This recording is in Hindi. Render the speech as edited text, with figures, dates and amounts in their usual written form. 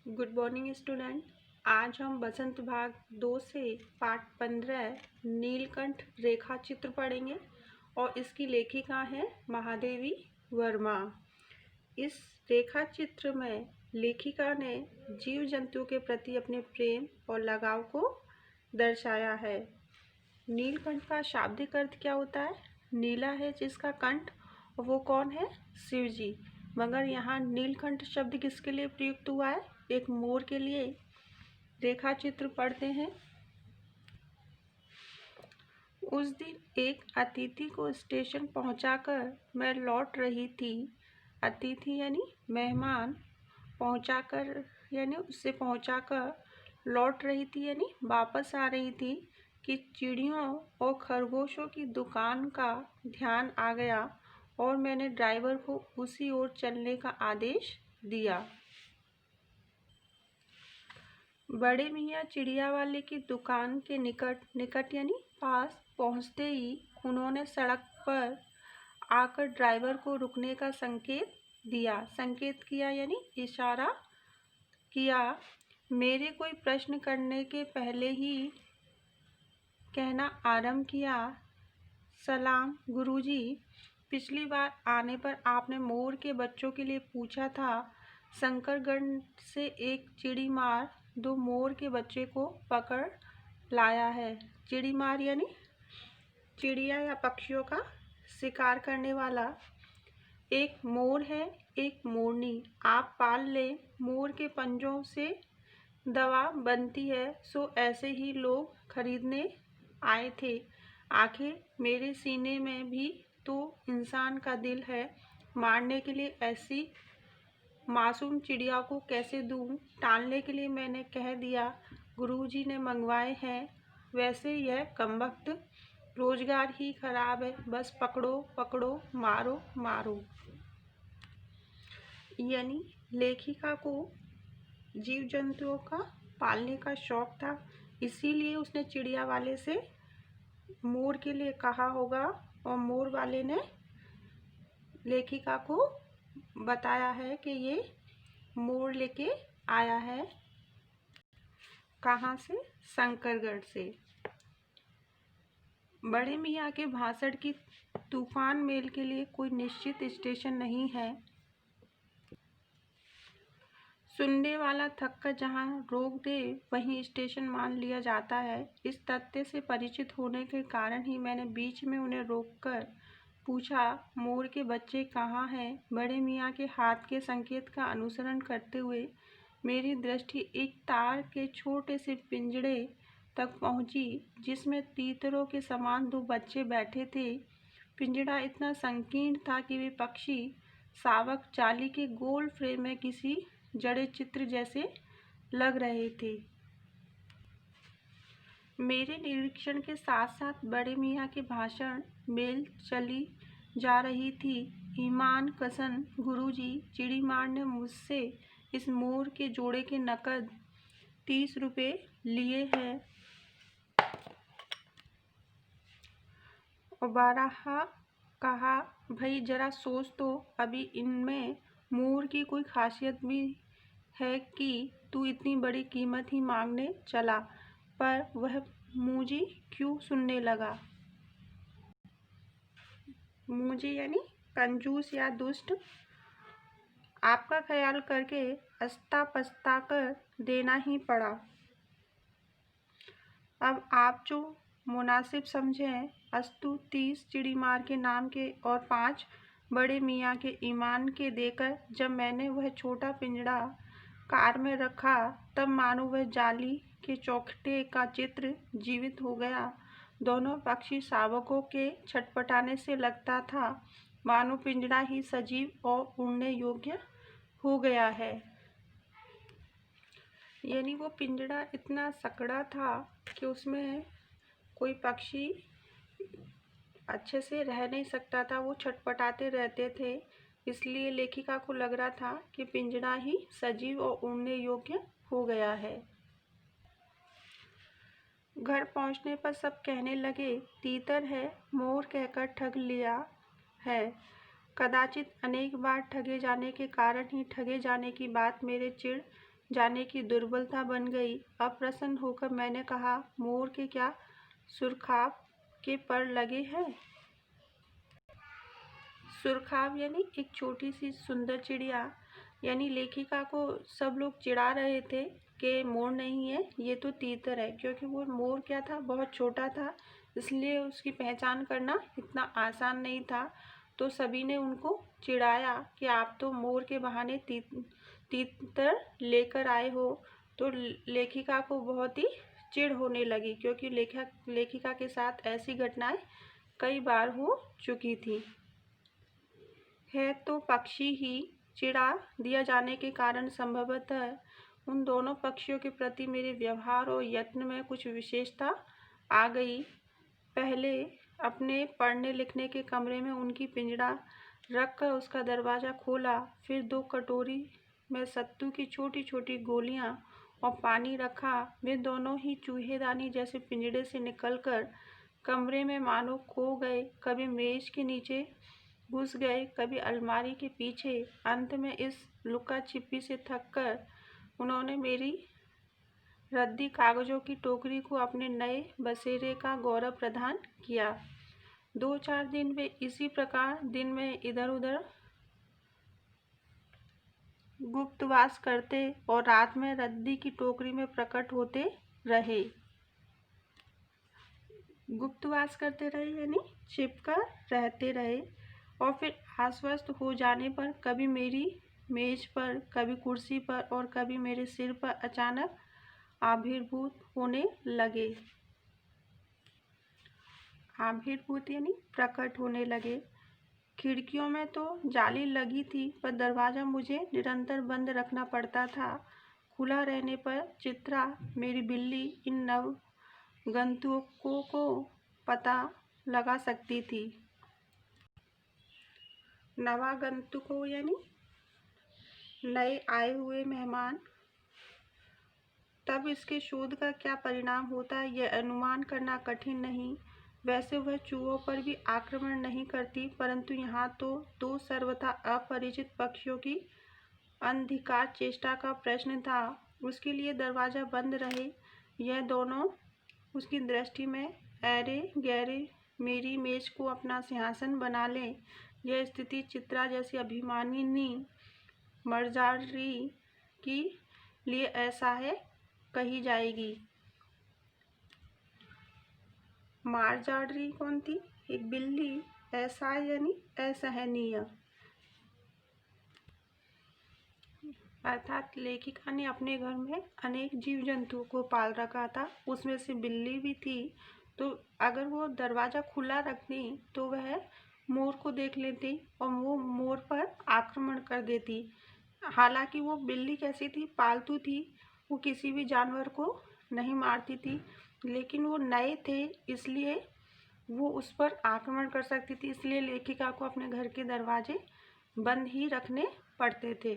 Good morning student. आज हम बसंत भाग 2 से पाठ 15 नीलकंठ रेखा चित्र पढ़ेंगे और इसकी लेखिका है महादेवी वर्मा। इस रेखा चित्र में लेखिका ने जीव जंतु के प्रति अपने प्रेम और लगाव को दर्शाया है। नीलकंठ का शाब्दिक अर्थ क्या होता है? नीला है जिसका कंठ, और वो कौन है? शिव जी। मगर यहाँ नीलकंठ शब्द किसके लिए प्रयुक्त हुआ है? एक मोर के लिए। रेखा चित्र पढ़ते हैं। उस दिन एक अतिथि को स्टेशन पहुंचाकर मैं लौट रही थी। अतिथि यानी मेहमान, पहुंचाकर यानी उससे पहुंचाकर, लौट रही थी यानी वापस आ रही थी कि चिड़ियों और खरगोशों की दुकान का ध्यान आ गया और मैंने ड्राइवर को उसी ओर चलने का आदेश दिया। बड़े मियाँ चिड़िया वाले की दुकान के निकट यानी पास पहुंचते ही उन्होंने सड़क पर आकर ड्राइवर को रुकने का संकेत दिया। संकेत किया यानी इशारा किया। मेरे कोई प्रश्न करने के पहले ही कहना आरंभ किया, सलाम गुरुजी। पिछली बार आने पर आपने मोर के बच्चों के लिए पूछा था। शंकरगढ़ से एक चिड़ी मार 2 मोर के बच्चे को पकड़ लाया है। चिड़ी मार यानी चिड़िया या पक्षियों का शिकार करने वाला। एक मोर है, एक मोरनी। आप पाल ले। मोर के पंजों से दवा बनती है, सो ऐसे ही लोग खरीदने आए थे। आखिर मेरे सीने में भी तो इंसान का दिल है। मारने के लिए ऐसी मासूम चिड़िया को कैसे दूं? टालने के लिए मैंने कह दिया, गुरुजी ने मंगवाए हैं। वैसे यह कमबख्त रोजगार ही खराब है। बस पकड़ो पकड़ो, मारो मारो। यानी लेखिका को जीव जंतुओं का पालने का शौक था, इसीलिए उसने चिड़िया वाले से मोर के लिए कहा होगा और मोर वाले ने लेखिका को बताया है कि ये मोर लेके आया है। कहाँ से? शंकरगढ़ से। बड़े मियाँ के भाषण की तूफान मेल के लिए कोई निश्चित स्टेशन नहीं है। सुनने वाला थक कर जहाँ रोक दे वहीं स्टेशन मान लिया जाता है। इस तथ्य से परिचित होने के कारण ही मैंने बीच में उन्हें रोककर पूछा, मोर के बच्चे कहाँ हैं? बड़े मियाँ के हाथ के संकेत का अनुसरण करते हुए मेरी दृष्टि एक तार के छोटे से पिंजड़े तक पहुँची जिसमें तीतरों के समान 2 बच्चे बैठे थे। पिंजड़ा इतना संकीर्ण था कि वे पक्षी शावक जाली के गोल फ्रेम में किसी जड़े चित्र जैसे लग रहे थे। मेरे निरीक्षण के साथ साथ बड़े मियाँ के भाषण मेल चली जा रही थी। ईमान कसम गुरुजी, चिड़ी मार ने मुझसे इस मोर के जोड़े के नकद 30 रुपये लिए हैं। और बारहा कहा, भाई जरा सोच तो, अभी इनमें मोर की कोई खासियत भी है कि तू इतनी बड़ी कीमत ही मांगने चला? पर वह मुझे क्यों सुनने लगा? मुझे यानी कंजूस या दुष्ट। आपका ख्याल करके अस्ता पछता कर देना ही पड़ा। अब आप जो मुनासिब समझें। अस्तु 30 चिड़ी मार के नाम के और 5 बड़े मियाँ के ईमान के देकर जब मैंने वह छोटा पिंजड़ा कार में रखा, तब मानो वह जाली के चौखटे का चित्र जीवित हो गया। दोनों पक्षी शावकों के छटपटाने से लगता था मानो पिंजड़ा ही सजीव और उड़ने योग्य हो गया है। यानी वो पिंजड़ा इतना सकड़ा था कि उसमें कोई पक्षी अच्छे से रह नहीं सकता था, वो छटपटाते रहते थे। इसलिए लेखिका को लग रहा था कि पिंजड़ा ही सजीव और उड़ने योग्य हो गया है। घर पहुंचने पर सब कहने लगे, तीतर है, मोर कहकर ठग लिया है। कदाचित अनेक बार ठगे जाने के कारण ही ठगे जाने की बात मेरे चिढ़ जाने की दुर्बलता बन गई। अप्रसन्न होकर मैंने कहा, मोर के क्या सुरखाब के पर लगे हैं? सुरखाब यानी एक छोटी सी सुंदर चिड़िया। यानी लेखिका को सब लोग चिढ़ा रहे थे कि मोर नहीं है, ये तो तीतर है, क्योंकि वो मोर क्या था, बहुत छोटा था, इसलिए उसकी पहचान करना इतना आसान नहीं था। तो सभी ने उनको चिढ़ाया कि आप तो मोर के बहाने तीतर लेकर आए हो। तो लेखिका को बहुत ही चिढ़ होने लगी, क्योंकि लेखिका के साथ ऐसी घटनाएं कई बार हो चुकी थी। है तो पक्षी ही, चिढ़ा दिया जाने के कारण संभवतः उन दोनों पक्षियों के प्रति मेरे व्यवहार और यत्न में कुछ विशेषता आ गई। पहले अपने पढ़ने लिखने के कमरे में उनकी पिंजड़ा रखकर उसका दरवाज़ा खोला, फिर 2 कटोरी में सत्तू की छोटी छोटी गोलियां और पानी रखा। वे दोनों ही चूहेदानी जैसे पिंजड़े से निकलकर कमरे में मानो खो गए, कभी मेज के नीचे घुस गए, कभी अलमारी के पीछे। अंत में इस लुका छिपी से थककर उन्होंने मेरी रद्दी कागजों की टोकरी को अपने नए बसेरे का गौरव प्रदान किया। 2-4 दिन वे इसी प्रकार दिन में इधर उधर गुप्तवास करते और रात में रद्दी की टोकरी में प्रकट होते रहे। गुप्तवास करते रहे यानी छिपकर रहते रहे, और फिर आश्वस्त हो जाने पर कभी मेरी मेज पर, कभी कुर्सी पर और कभी मेरे सिर पर अचानक आविर्भूत होने लगे। आविर्भूत यानी प्रकट होने लगे। खिड़कियों में तो जाली लगी थी, पर दरवाज़ा मुझे निरंतर बंद रखना पड़ता था। खुला रहने पर चित्रा, मेरी बिल्ली, इन नवगंतुकों को पता लगा सकती थी। नवागंतुकों यानी नए आए हुए मेहमान। तब इसके शोध का क्या परिणाम होता है, यह अनुमान करना कठिन नहीं। वैसे वह चूहों पर भी आक्रमण नहीं करती, परंतु यहाँ तो 2 सर्वथा अपरिचित पक्षियों की अनधिकार चेष्टा का प्रश्न था। उसके लिए दरवाज़ा बंद रहे, यह दोनों उसकी दृष्टि में ऐरे गहरे मेरी मेज को अपना सिंहासन बना लें। यह स्थिति चित्रा जैसी अभिमानिनी मर्जारी के लिए ऐसा है कही जाएगी। मार्जारी कौन थी? एक बिल्ली। ऐसा यानी असहनीय। अर्थात लेखिका ने अपने घर में अनेक जीव जंतुओं को पाल रखा था, उसमें से बिल्ली भी थी। तो अगर वो दरवाज़ा खुला रखती तो वह मोर को देख लेती और वो मोर पर आक्रमण कर देती। हालांकि वो बिल्ली कैसी थी, पालतू थी, वो किसी भी जानवर को नहीं मारती थी, लेकिन वो नए थे इसलिए वो उस पर आक्रमण कर सकती थी। इसलिए लेखिका को अपने घर के दरवाजे बंद ही रखने पड़ते थे।